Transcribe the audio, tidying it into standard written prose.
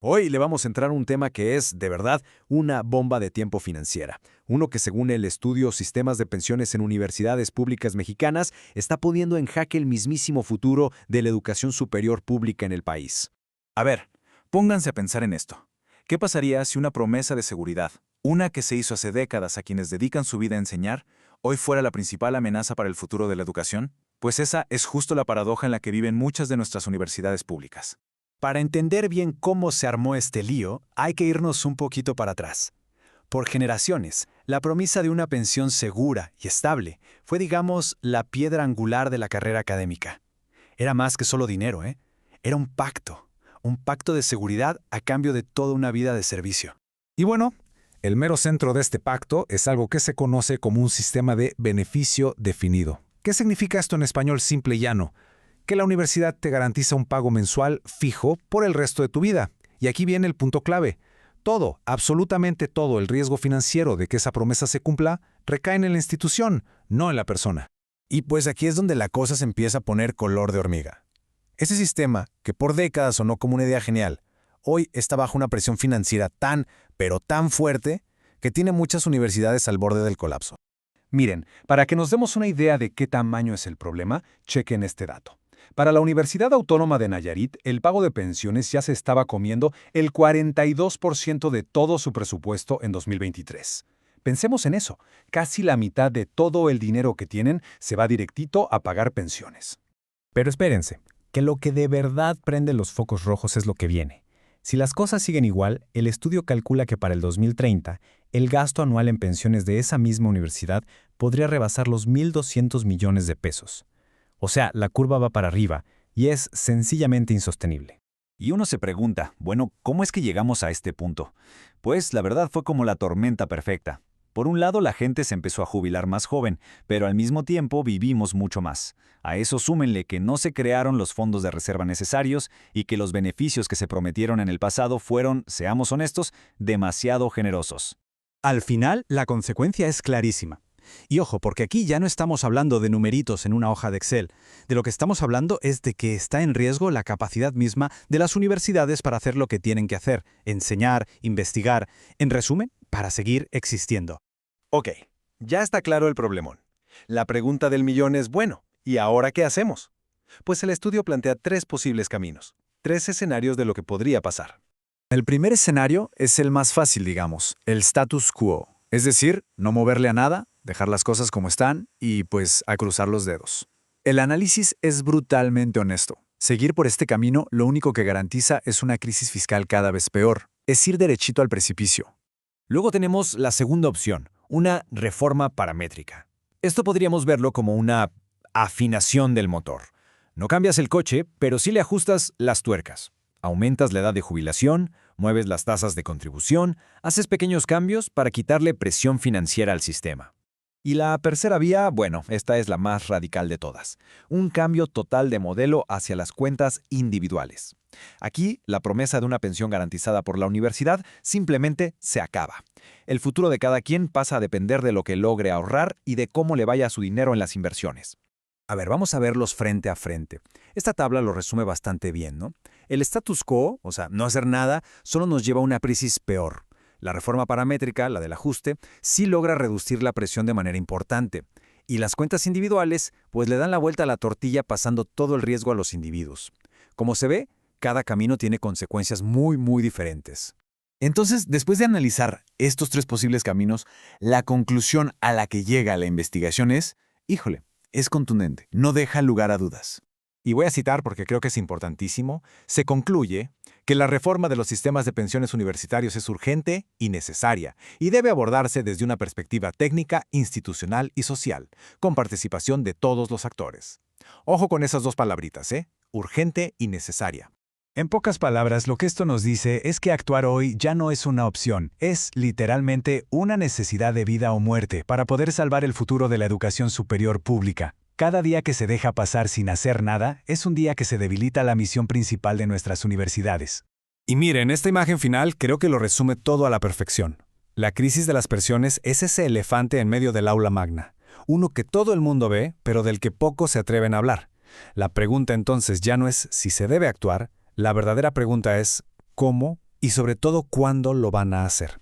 Hoy le vamos a entrar a un tema que es, de verdad, una bomba de tiempo financiera. Uno que, según el estudio Sistemas de Pensiones en Universidades Públicas Mexicanas, está poniendo en jaque el mismísimo futuro de la educación superior pública en el país. A ver, pónganse a pensar en esto. ¿Qué pasaría si una promesa de seguridad, una que se hizo hace décadas a quienes dedican su vida a enseñar, hoy fuera la principal amenaza para el futuro de la educación? Pues esa es justo la paradoja en la que viven muchas de nuestras universidades públicas. Para entender bien cómo se armó este lío, hay que irnos un poquito para atrás. Por generaciones, la promesa de una pensión segura y estable fue, digamos, la piedra angular de la carrera académica. Era más que solo dinero, ¿eh? Era un pacto de seguridad a cambio de toda una vida de servicio. Y bueno, el mero centro de este pacto es algo que se conoce como un sistema de beneficio definido. ¿Qué significa esto en español simple y llano? Que la universidad te garantiza un pago mensual fijo por el resto de tu vida. Y aquí viene el punto clave. Todo, absolutamente todo el riesgo financiero de que esa promesa se cumpla recae en la institución, no en la persona. Y pues aquí es donde la cosa se empieza a poner color de hormiga. Ese sistema, que por décadas sonó como una idea genial, hoy está bajo una presión financiera tan, pero tan fuerte, que tiene muchas universidades al borde del colapso. Miren, para que nos demos una idea de qué tamaño es el problema, chequen este dato. Para la Universidad Autónoma de Nayarit, el pago de pensiones ya se estaba comiendo el 42% de todo su presupuesto en 2023. Pensemos en eso, casi la mitad de todo el dinero que tienen se va directito a pagar pensiones. Pero espérense, que lo que de verdad prende los focos rojos es lo que viene. Si las cosas siguen igual, el estudio calcula que para el 2030, el gasto anual en pensiones de esa misma universidad podría rebasar los 1.200 millones de pesos. O sea, la curva va para arriba y es sencillamente insostenible. Y uno se pregunta, bueno, ¿cómo es que llegamos a este punto? Pues la verdad fue como la tormenta perfecta. Por un lado, la gente se empezó a jubilar más joven, pero al mismo tiempo vivimos mucho más. A eso súmenle que no se crearon los fondos de reserva necesarios y que los beneficios que se prometieron en el pasado fueron, seamos honestos, demasiado generosos. Al final, la consecuencia es clarísima. Y ojo, porque aquí ya no estamos hablando de numeritos en una hoja de Excel. De lo que estamos hablando es de que está en riesgo la capacidad misma de las universidades para hacer lo que tienen que hacer, enseñar, investigar, en resumen, para seguir existiendo. Ok, ya está claro el problemón. La pregunta del millón es, bueno, ¿y ahora qué hacemos? Pues el estudio plantea 3 posibles caminos, 3 escenarios de lo que podría pasar. El primer escenario es el más fácil, digamos, el status quo. Es decir, no moverle a nada, dejar las cosas como están y, pues, a cruzar los dedos. El análisis es brutalmente honesto. Seguir por este camino lo único que garantiza es una crisis fiscal cada vez peor. Es ir derechito al precipicio. Luego tenemos la segunda opción, una reforma paramétrica. Esto podríamos verlo como una afinación del motor. No cambias el coche, pero sí le ajustas las tuercas. Aumentas la edad de jubilación, mueves las tasas de contribución, haces pequeños cambios para quitarle presión financiera al sistema. Y la tercera vía, bueno, esta es la más radical de todas. Un cambio total de modelo hacia las cuentas individuales. Aquí, la promesa de una pensión garantizada por la universidad simplemente se acaba. El futuro de cada quien pasa a depender de lo que logre ahorrar y de cómo le vaya su dinero en las inversiones. A ver, vamos a verlos frente a frente. Esta tabla lo resume bastante bien, ¿no? El status quo, o sea, no hacer nada, solo nos lleva a una crisis peor. La reforma paramétrica, la del ajuste, sí logra reducir la presión de manera importante. Y las cuentas individuales, pues le dan la vuelta a la tortilla pasando todo el riesgo a los individuos. Como se ve, cada camino tiene consecuencias muy diferentes. Entonces, después de analizar estos 3 posibles caminos, la conclusión a la que llega la investigación es, híjole, es contundente, no deja lugar a dudas. Y voy a citar porque creo que es importantísimo, se concluye que la reforma de los sistemas de pensiones universitarios es urgente y necesaria, y debe abordarse desde una perspectiva técnica, institucional y social, con participación de todos los actores. Ojo con esas 2 palabritas, urgente y necesaria. En pocas palabras, lo que esto nos dice es que actuar hoy ya no es una opción, es literalmente una necesidad de vida o muerte para poder salvar el futuro de la educación superior pública. Cada día que se deja pasar sin hacer nada es un día que se debilita la misión principal de nuestras universidades. Y miren, esta imagen final creo que lo resume todo a la perfección. La crisis de las pensiones es ese elefante en medio del aula magna, uno que todo el mundo ve, pero del que pocos se atreven a hablar. La pregunta entonces ya no es si se debe actuar, la verdadera pregunta es ¿cómo y sobre todo cuándo lo van a hacer.